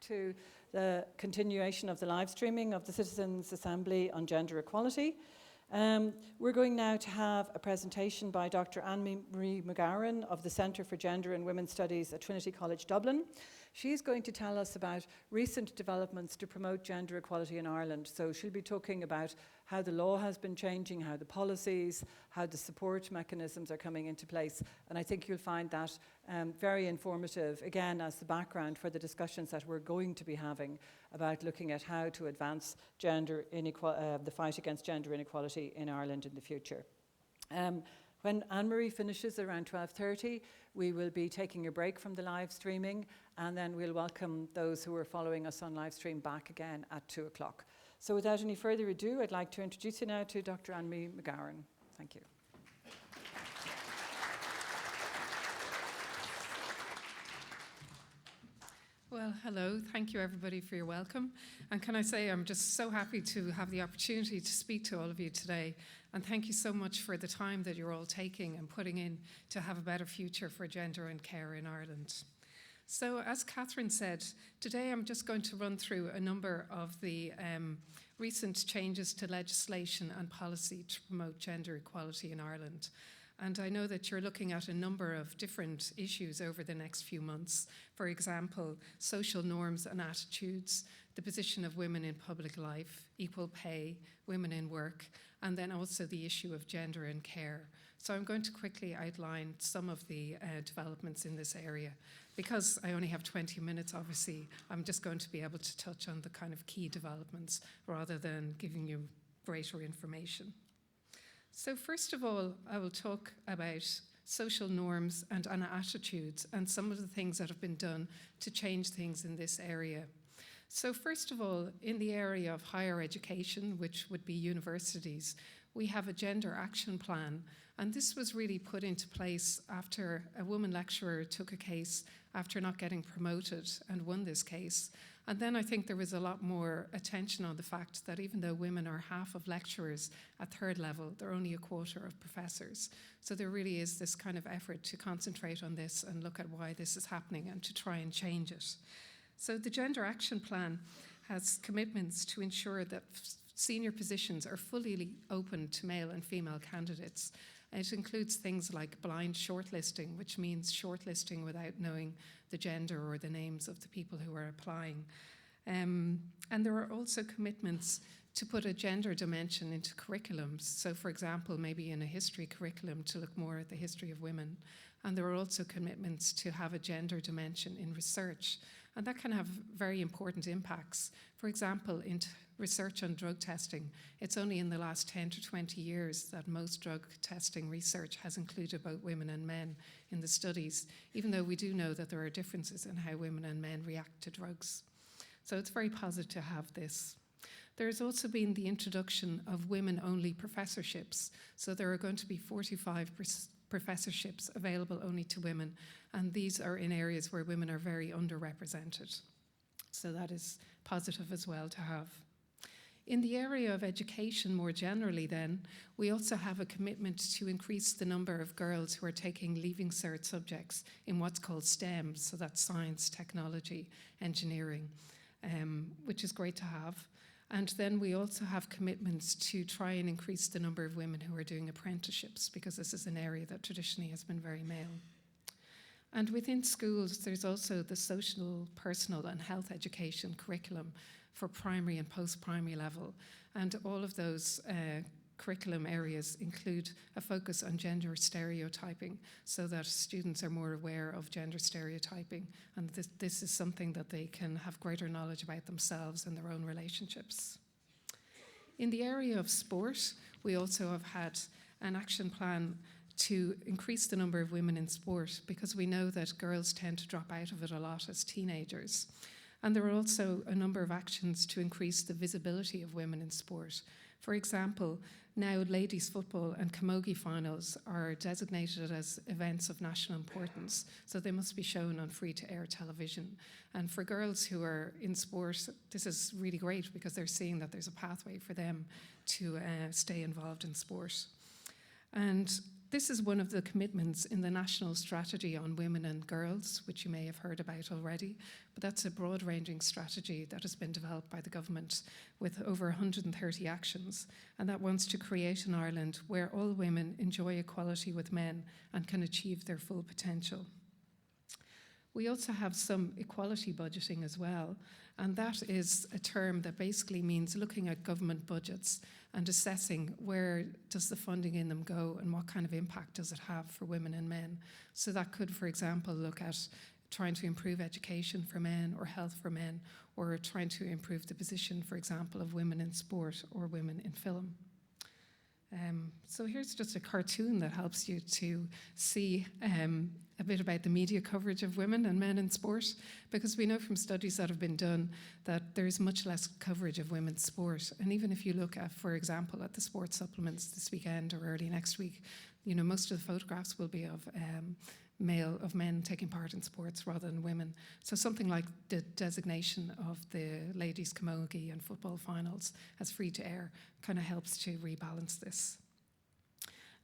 to the continuation of the live streaming of the Citizens' Assembly on Gender Equality. We're going now to have a presentation by Dr. Anne-Marie McGowan of the Centre for Gender and Women's Studies at Trinity College Dublin. She's going to tell us about recent developments to promote gender equality in Ireland. So she'll be talking about how the law has been changing, how the policies, how the support mechanisms are coming into place. And I think you'll find that very informative, again, as the background for the discussions that we're going to be having about looking at how to advance the fight against gender inequality in Ireland in the future. When Anne-Marie finishes around 12:30, we will be taking a break from the live streaming, and then we'll welcome those who are following us on live stream back again at 2 o'clock. So without any further ado, I'd like to introduce you now to Dr. Anne-Marie McGowan. Thank you. Well, hello. Thank you, everybody, for your welcome. And can I say I'm just so happy to have the opportunity to speak to all of you today. And thank you so much for the time that you're all taking and putting in to have a better future for gender and care in Ireland. So, as Catherine said, today I'm just going to run through a number of the recent changes to legislation and policy to promote gender equality in Ireland. And I know that you're looking at a number of different issues over the next few months. For example, social norms and attitudes, the position of women in public life, equal pay, women in work, and then also the issue of gender and care. So I'm going to quickly outline some of the developments in this area. Because I only have 20 minutes, obviously, I'm just going to be able to touch on the kind of key developments rather than giving you greater information. So first of all, I will talk about social norms and attitudes and some of the things that have been done to change things in this area. So first of all, in the area of higher education, which would be universities, we have a gender action plan. And this was really put into place after a woman lecturer took a case after not getting promoted and won this case. And then I think there was a lot more attention on the fact that even though women are half of lecturers at third level, they're only a quarter of professors. So there really is this kind of effort to concentrate on this and look at why this is happening and to try and change it. So the Gender Action Plan has commitments to ensure that senior positions are fully open to male and female candidates. It includes things like blind shortlisting, which means shortlisting without knowing the gender or the names of the people who are applying. And there are also commitments to put a gender dimension into curriculums. So, for example, maybe in a history curriculum to look more at the history of women. And there are also commitments to have a gender dimension in research. And that can have very important impacts. For example, in research on drug testing, it's only in the last 10 to 20 years that most drug testing research has included both women and men in the studies, even though we do know that there are differences in how women and men react to drugs. So it's very positive to have this. There has also been the introduction of women-only professorships. So there are going to be 45 professorships available only to women, and these are in areas where women are very underrepresented. So that is positive as well to have. In the area of education more generally then, we also have a commitment to increase the number of girls who are taking Leaving Cert subjects in what's called STEM, so that's science, technology, engineering, which is great to have. And then we also have commitments to try and increase the number of women who are doing apprenticeships, because this is an area that traditionally has been very male. And within schools, there's also the social, personal and health education curriculum for primary and post-primary level. And all of those curriculum areas include a focus on gender stereotyping so that students are more aware of gender stereotyping. And this is something that they can have greater knowledge about themselves and their own relationships. In the area of sport, we also have had an action plan to increase the number of women in sport, because we know that girls tend to drop out of it a lot as teenagers. And there are also a number of actions to increase the visibility of women in sport. For example, now ladies football and camogie finals are designated as events of national importance, so they must be shown on free-to-air television. And for girls who are in sport, this is really great because they're seeing that there's a pathway for them to stay involved in sport. And This is one of the commitments in the National Strategy on Women and Girls, which you may have heard about already, but that's a broad-ranging strategy that has been developed by the government with over 130 actions, and that wants to create an Ireland where all women enjoy equality with men and can achieve their full potential. We also have some equality budgeting as well, and that is a term that basically means looking at government budgets and assessing where does the funding in them go and what kind of impact does it have for women and men. So that could, for example, look at trying to improve education for men or health for men, or trying to improve the position, for example, of women in sport or women in film. So here's just a cartoon that helps you to see a bit about the media coverage of women and men in sport, because we know from studies that have been done that there's much less coverage of women's sport. And even if you look at, for example, at the sports supplements this weekend or early next week, you know, most of the photographs will be of men taking part in sports rather than women. So something like the designation of the ladies' camogie and football finals as free to air kind of helps to rebalance this.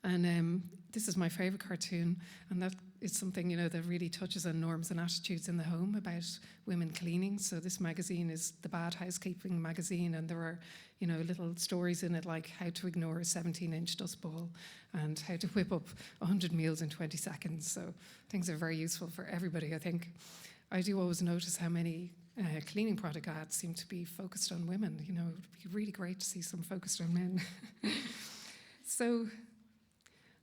And this is my favourite cartoon, and that is something, you know, that really touches on norms and attitudes in the home about women cleaning. So this magazine is the Bad Housekeeping magazine, and there are, you know, little stories in it like how to ignore a 17-inch dust bowl and how to whip up 100 meals in 20 seconds. So things are very useful for everybody, I think. I do always notice how many cleaning product ads seem to be focused on women. You know, it would be really great to see some focused on men. So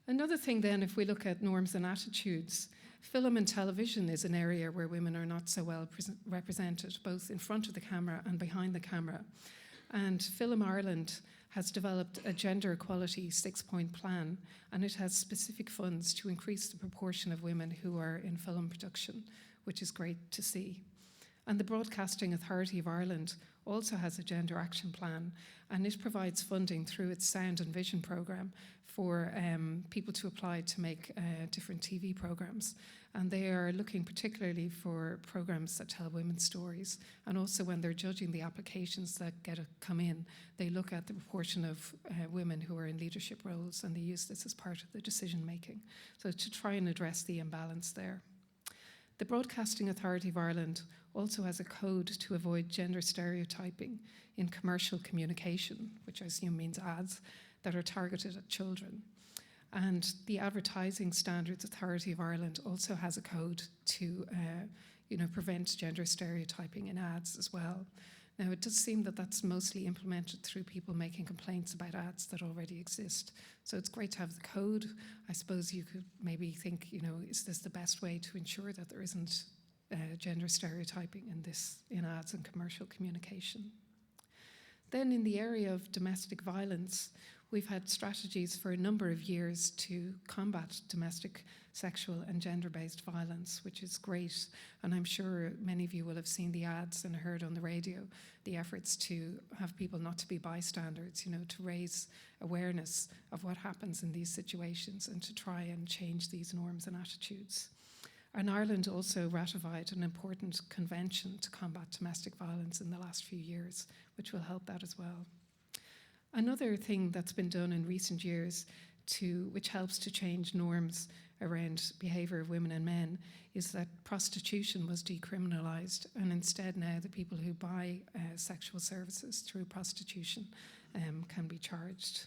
another thing then, if we look at norms and attitudes, film and television is an area where women are not so well represented, both in front of the camera and behind the camera. And Film Ireland has developed a gender equality 6-point plan, and it has specific funds to increase the proportion of women who are in film production, which is great to see. And the Broadcasting Authority of Ireland also has a gender action plan, and it provides funding through its Sound and Vision programme for people to apply to make different TV programmes. And they are looking particularly for programmes that tell women's stories. And also when they're judging the applications that come in, they look at the proportion of women who are in leadership roles, and they use this as part of the decision making. So to try and address the imbalance there. The Broadcasting Authority of Ireland also has a code to avoid gender stereotyping in commercial communication, which I assume means ads, that are targeted at children. And the Advertising Standards Authority of Ireland also has a code to prevent gender stereotyping in ads as well. Now, it does seem that that's mostly implemented through people making complaints about ads that already exist. So it's great to have the code. I suppose you could maybe think, you know, is this the best way to ensure that there isn't gender stereotyping in ads and commercial communication? Then in the area of domestic violence, we've had strategies for a number of years to combat domestic, sexual and gender-based violence, which is great. And I'm sure many of you will have seen the ads and heard on the radio the efforts to have people not to be bystanders, you know, to raise awareness of what happens in these situations and to try and change these norms and attitudes. And Ireland also ratified an important convention to combat domestic violence in the last few years, which will help that as well. Another thing that's been done in recent years which helps to change norms around behaviour of women and men is that prostitution was decriminalised, and instead now the people who buy sexual services through prostitution can be charged.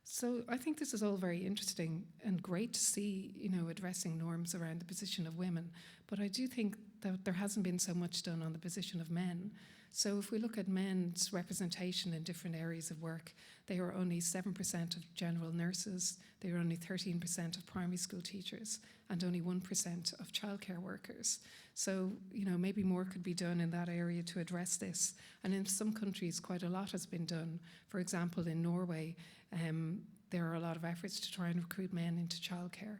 So I think this is all very interesting and great to see, you know, addressing norms around the position of women, but I do think that there hasn't been so much done on the position of men. So if we look at men's representation in different areas of work, they are only 7% of general nurses, they are only 13% of primary school teachers, and only 1% of childcare workers. So, you know, maybe more could be done in that area to address this. And in some countries, quite a lot has been done. For example, in Norway, there are a lot of efforts to try and recruit men into childcare.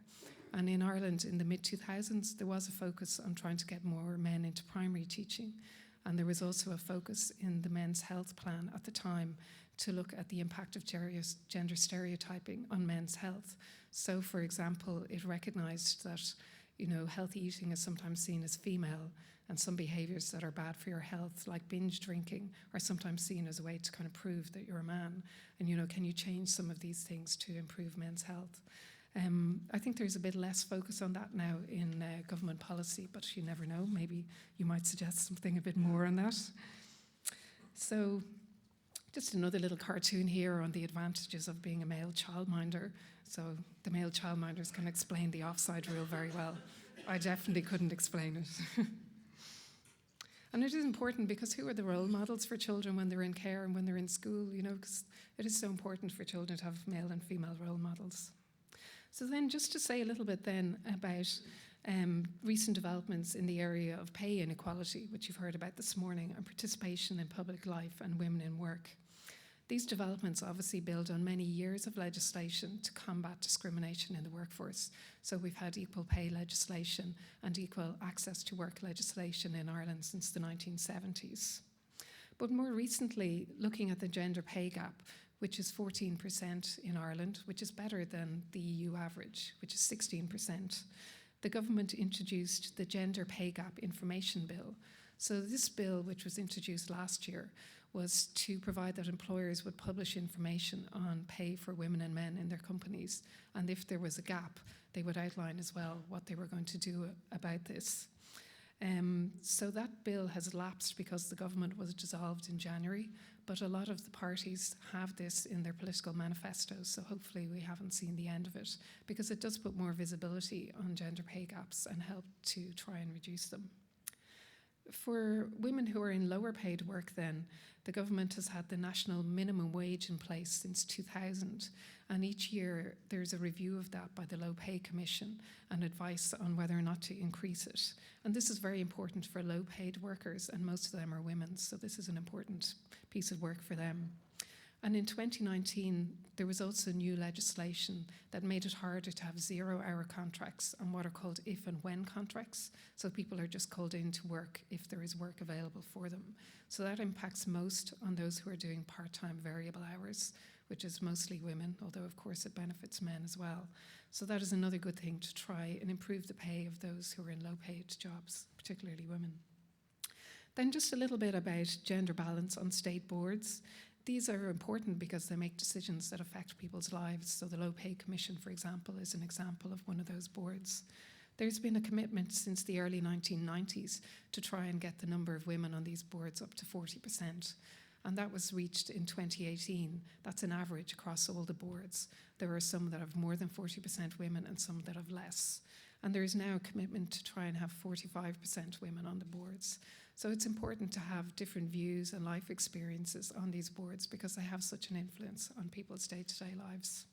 And in Ireland, in the mid-2000s, there was a focus on trying to get more men into primary teaching. And there was also a focus in the Men's Health Plan at the time to look at the impact of gender stereotyping on men's health. So, for example, it recognised that, you know, healthy eating is sometimes seen as female, and some behaviours that are bad for your health, like binge drinking, are sometimes seen as a way to kind of prove that you're a man. And, you know, can you change some of these things to improve men's health? I think there's a bit less focus on that now in government policy, but you never know. Maybe you might suggest something a bit more on that. So just another little cartoon here on the advantages of being a male childminder. So the male childminders can explain the offside rule very well. I definitely couldn't explain it. And it is important because who are the role models for children when they're in care and when they're in school, you know, because it is so important for children to have male and female role models. So then just to say a little bit then about recent developments in the area of pay inequality, which you've heard about this morning, and participation in public life and women in work. These developments obviously build on many years of legislation to combat discrimination in the workforce. So we've had equal pay legislation and equal access to work legislation in Ireland since the 1970s. But more recently, looking at the gender pay gap, which is 14% in Ireland, which is better than the EU average, which is 16%, the government introduced the Gender Pay Gap Information Bill. So this bill, which was introduced last year, was to provide that employers would publish information on pay for women and men in their companies. And if there was a gap, they would outline as well what they were going to do about this. So that bill has lapsed because the government was dissolved in January, but a lot of the parties have this in their political manifestos, so hopefully we haven't seen the end of it, because it does put more visibility on gender pay gaps and help to try and reduce them. For women who are in lower paid work then, the government has had the national minimum wage in place since 2000, and each year there's a review of that by the Low Pay Commission and advice on whether or not to increase it. And this is very important for low paid workers, and most of them are women, so this is an important piece of work for them. And in 2019, there was also new legislation that made it harder to have 0-hour contracts and what are called if and when contracts. So people are just called in to work if there is work available for them. So that impacts most on those who are doing part-time variable hours, which is mostly women, although of course it benefits men as well. So that is another good thing to try and improve the pay of those who are in low-paid jobs, particularly women. Then just a little bit about gender balance on state boards. These are important because they make decisions that affect people's lives. So the Low Pay Commission, for example, is an example of one of those boards. There's been a commitment since the early 1990s to try and get the number of women on these boards up to 40%. And that was reached in 2018. That's an average across all the boards. There are some that have more than 40% women and some that have less. And there is now a commitment to try and have 45% women on the boards. So it's important to have different views and life experiences on these boards because they have such an influence on people's day-to-day lives.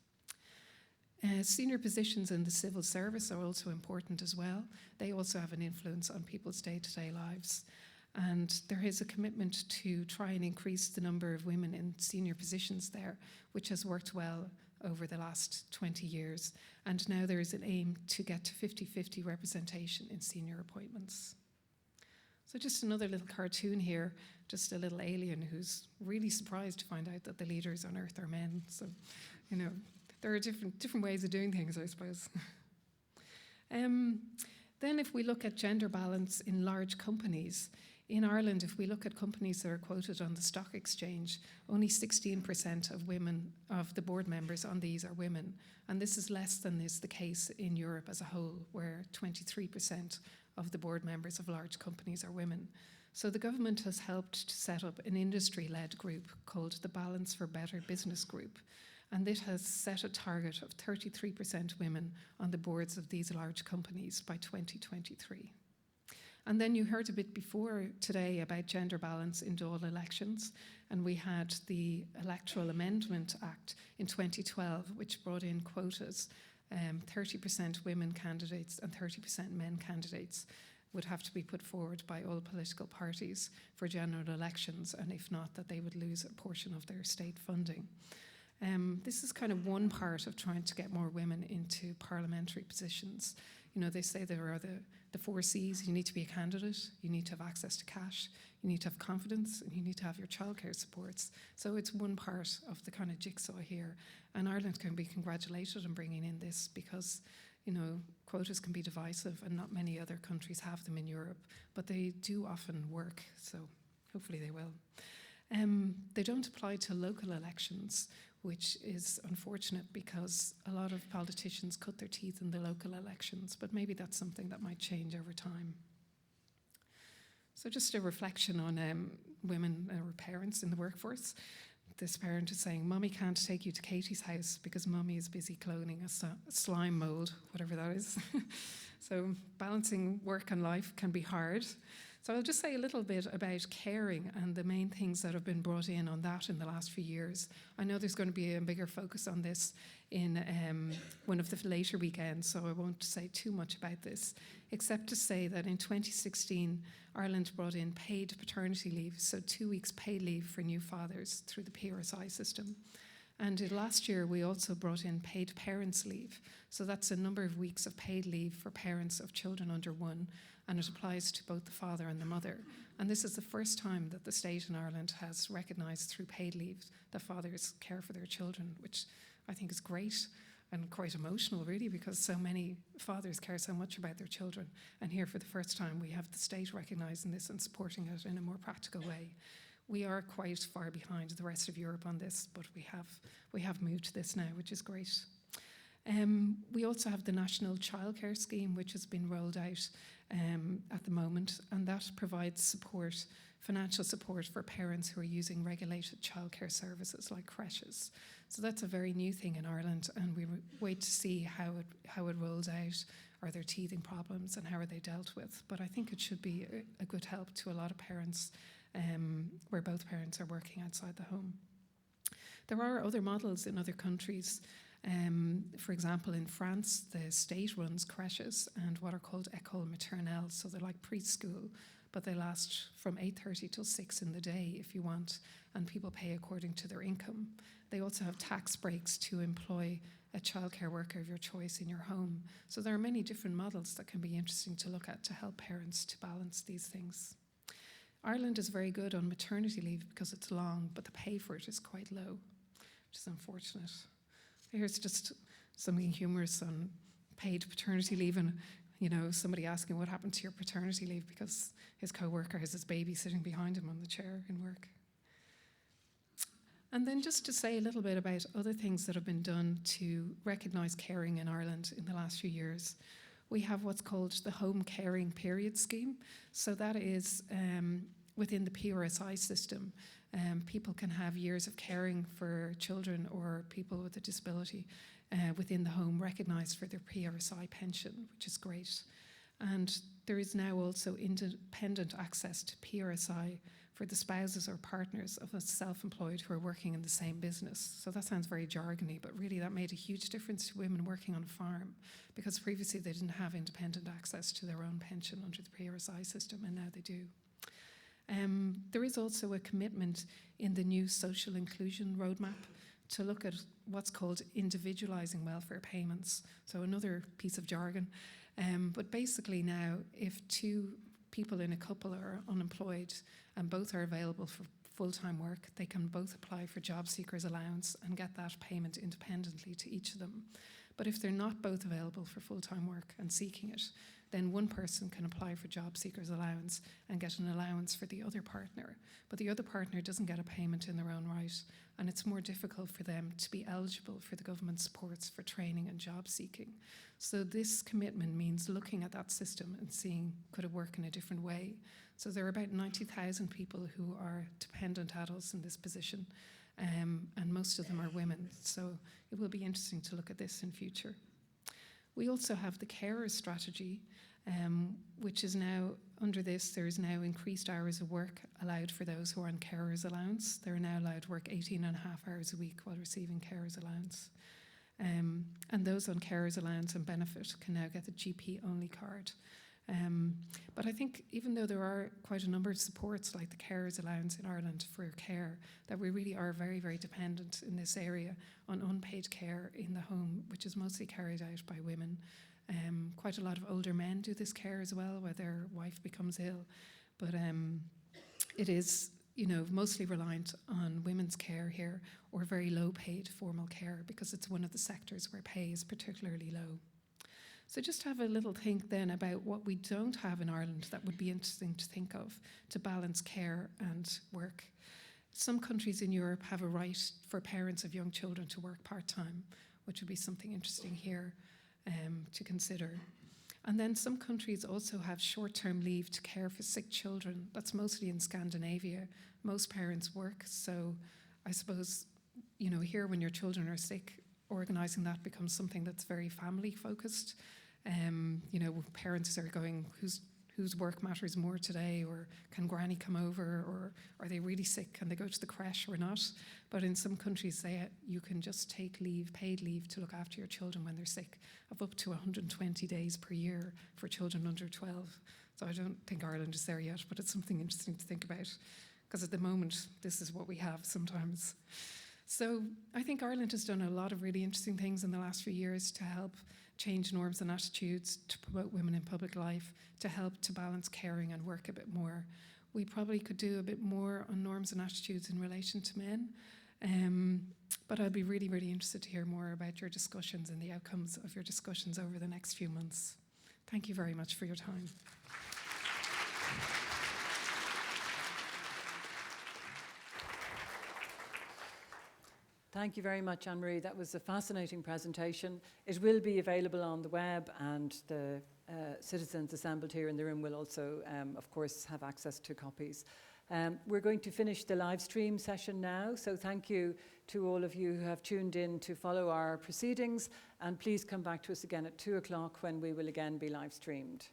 Senior positions in the civil service are also important as well. They also have an influence on people's day-to-day lives. And there is a commitment to try and increase the number of women in senior positions there, which has worked well over the last 20 years. And now there is an aim to get to 50-50 representation in senior appointments. So just another little cartoon here, just a little alien who's really surprised to find out that the leaders on Earth are men. So, you know, there are different ways of doing things, I suppose. Then if we look at gender balance in large companies, in Ireland, if we look at companies that are quoted on the stock exchange, only 16% of women, of the board members on these are women. And this is less than is the case in Europe as a whole, where 23% of the board members of large companies are women. So the government has helped to set up an industry-led group called the Balance for Better Business Group. And it has set a target of 33% women on the boards of these large companies by 2023. And then you heard a bit before today about gender balance in Dáil elections, and we had the Electoral Amendment Act in 2012, which brought in quotas. 30% women candidates and 30% men candidates would have to be put forward by all political parties for general elections, and if not, that they would lose a portion of their state funding. This is kind of one part of trying to get more women into parliamentary positions. You know, they say there are the 4 C's. You need to be a candidate, you need to have access to cash, you need to have confidence, and you need to have your childcare supports. So it's one part of the kind of jigsaw here. And Ireland can be congratulated on bringing in this because, you know, quotas can be divisive and not many other countries have them in Europe, but they do often work, so hopefully they will. They don't apply to local elections, which is unfortunate because a lot of politicians cut their teeth in the local elections, but maybe that's something that might change over time. So just a reflection on women or parents in the workforce. This parent is saying, "Mummy can't take you to Katie's house because Mummy is busy cloning a slime mold," whatever that is. So balancing work and life can be hard. So I'll just say a little bit about caring and the main things that have been brought in on that in the last few years. I know there's going to be a bigger focus on this in one of the later weekends, so I won't say too much about this, except to say that in 2016, Ireland brought in paid paternity leave, so 2 weeks paid leave for new fathers through the PRSI system. And last year, we also brought in paid parents' leave. So that's a number of weeks of paid leave for parents of children under 1, and it applies to both the father and the mother. And this is the first time that the state in Ireland has recognised through paid leave that fathers care for their children, which I think is great and quite emotional, really, because so many fathers care so much about their children. And here, for the first time, we have the state recognising this and supporting it in a more practical way. We are quite far behind the rest of Europe on this, but we have moved to this now, which is great. We also have the National Childcare Scheme, which has been rolled out at the moment, and that provides support, financial support for parents who are using regulated childcare services like creches. So that's a very new thing in Ireland, and we wait to see how it rolls out. Are there teething problems and how are they dealt with? But I think it should be a good help to a lot of parents where both parents are working outside the home. There are other models in other countries. For example, in France, the state runs creches and what are called écoles maternelles, so they're like preschool, but they last from 8:30 till 6 in the day if you want, and people pay according to their income. They also have tax breaks to employ a childcare worker of your choice in your home. So there are many different models that can be interesting to look at to help parents to balance these things. Ireland is very good on maternity leave because it's long, but the pay for it is quite low, which is unfortunate. Here's just something humorous on paid paternity leave, and somebody asking what happened to your paternity leave because his co-worker has his baby sitting behind him on the chair in work. And then just to say a little bit about other things that have been done to recognise caring in Ireland in the last few years. We have what's called the Home Caring Period Scheme. So that is within the PRSI system. People can have years of caring for children or people with a disability within the home recognised for their PRSI pension, which is great. And there is now also independent access to PRSI for the spouses or partners of a self-employed who are working in the same business. So that sounds very jargony, but really that made a huge difference to women working on a farm, because previously they didn't have independent access to their own pension under the PRSI system, and now they do. There is also a commitment in the new social inclusion roadmap to look at what's called individualising welfare payments. So another piece of jargon. But basically now, if two people in a couple are unemployed and both are available for full-time work, they can both apply for job seekers allowance and get that payment independently to each of them. But if they're not both available for full-time work and seeking it, then one person can apply for job seekers allowance and get an allowance for the other partner. But the other partner doesn't get a payment in their own right, and it's more difficult for them to be eligible for the government supports for training and job seeking. So this commitment means looking at that system and seeing could it work in a different way. So there are about 90,000 people who are dependent adults in this position, and most of them are women. So it will be interesting to look at this in future. We also have the carers strategy, which is now, under this, there is now increased hours of work allowed for those who are on carers allowance. They're now allowed to work 18 and a half hours a week while receiving carers allowance. And those on carers allowance and benefit can now get the GP-only card. But I think even though there are quite a number of supports like the carers allowance in Ireland for care, that we really are very, very dependent in this area on unpaid care in the home, which is mostly carried out by women. Quite a lot of older men do this care as well, where their wife becomes ill. But it is, mostly reliant on women's care here, or very low paid formal care, because it's one of the sectors where pay is particularly low. So just have a little think then about what we don't have in Ireland that would be interesting to think of to balance care and work. some countries in Europe have a right for parents of young children to work part-time, which would be something interesting here to consider. And then some countries also have short-term leave to care for sick children. That's mostly in Scandinavia. Most parents work, so I suppose, you know, here when your children are sick, organising that becomes something that's very family-focused. You know, parents are going, whose work matters more today, or can granny come over, or are they really sick, can they go to the creche or not? But in some countries, you can just take leave, paid leave, to look after your children when they're sick, of up to 120 days per year for children under 12. So I don't think Ireland is there yet, but it's something interesting to think about, because at the moment, this is what we have sometimes. So I think Ireland has done a lot of really interesting things in the last few years to help change norms and attitudes, to promote women in public life, to help to balance caring and work a bit more. We probably could do a bit more on norms and attitudes in relation to men, but I'd be really, really interested to hear more about your discussions and the outcomes of your discussions over the next few months. Thank you very much for your time. Thank you very much, Anne-Marie. That was a fascinating presentation. It will be available on the web, and the citizens assembled here in the room will also, of course, have access to copies. We're going to finish the live stream session now, so thank you to all of you who have tuned in to follow our proceedings, and please come back to us again at 2 o'clock when we will again be live streamed.